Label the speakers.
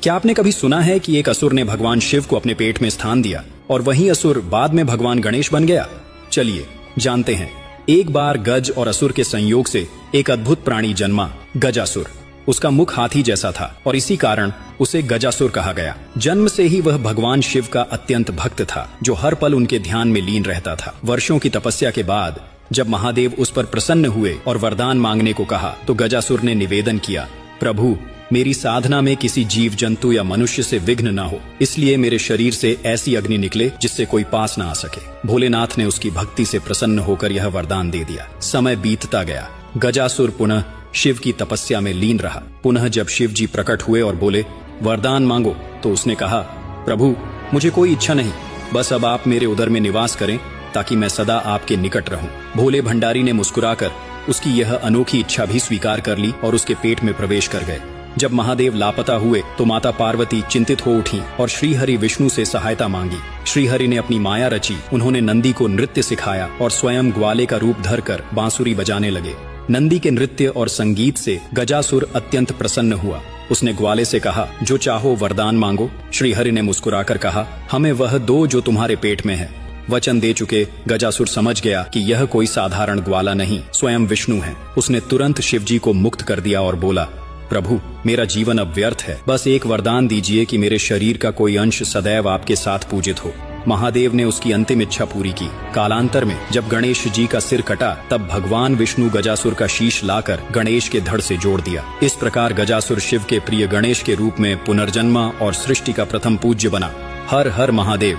Speaker 1: क्या आपने कभी सुना है कि एक असुर ने भगवान शिव को अपने पेट में स्थान दिया और वही असुर बाद में भगवान गणेश बन गया? चलिए जानते हैं। एक बार गज और असुर के संयोग से एक अद्भुत प्राणी जन्मा, गजासुर। उसका मुख हाथी जैसा था और इसी कारण उसे गजासुर कहा गया। जन्म से ही वह भगवान शिव का अत्यंत भक्त था, जो हर पल उनके ध्यान में लीन रहता था। वर्षों की तपस्या के बाद जब महादेव उस पर प्रसन्न हुए और वरदान मांगने को कहा, तो गजासुर ने निवेदन किया, प्रभु, मेरी साधना में किसी जीव जंतु या मनुष्य से विघ्न न हो, इसलिए मेरे शरीर से ऐसी अग्नि निकले जिससे कोई पास न आ सके। भोलेनाथ ने उसकी भक्ति से प्रसन्न होकर यह वरदान दे दिया। समय बीतता गया। गजासुर पुनः शिव की तपस्या में लीन रहा। पुनः जब शिव जी प्रकट हुए और बोले, वरदान मांगो, तो उसने कहा, प्रभु, मुझे कोई इच्छा नहीं, बस अब आप मेरे उदर में निवास करें ताकि मैं सदा आपके निकट रहूं। भोले भंडारी ने मुस्कुराकर उसकी यह अनोखी इच्छा भी स्वीकार कर ली और उसके पेट में प्रवेश कर गए। जब महादेव लापता हुए तो माता पार्वती चिंतित हो उठी और श्रीहरि विष्णु से सहायता मांगी। श्रीहरि ने अपनी माया रची। उन्होंने नंदी को नृत्य सिखाया और स्वयं ग्वाले का रूप धरकर बांसुरी बजाने लगे। नंदी के नृत्य और संगीत से गजासुर अत्यंत प्रसन्न हुआ। उसने ग्वाले से कहा, जो चाहो वरदान मांगो। श्रीहरि ने मुस्कुराकर कहा, हमें वह दो जो तुम्हारे पेट में है। वचन दे चुके गजासुर समझ गया कि यह कोई साधारण ग्वाला नहीं, स्वयं विष्णु है। उसने तुरंत शिवजी को मुक्त कर दिया और बोला, प्रभु, मेरा जीवन अब व्यर्थ है, बस एक वरदान दीजिए कि मेरे शरीर का कोई अंश सदैव आपके साथ पूजित हो। महादेव ने उसकी अंतिम इच्छा पूरी की। कालांतर में जब गणेश जी का सिर कटा, तब भगवान विष्णु गजासुर का शीश लाकर गणेश के धड़ से जोड़ दिया। इस प्रकार गजासुर शिव के प्रिय गणेश के रूप में पुनर्जन्मा और सृष्टि का प्रथम पूज्य बना। हर हर महादेव।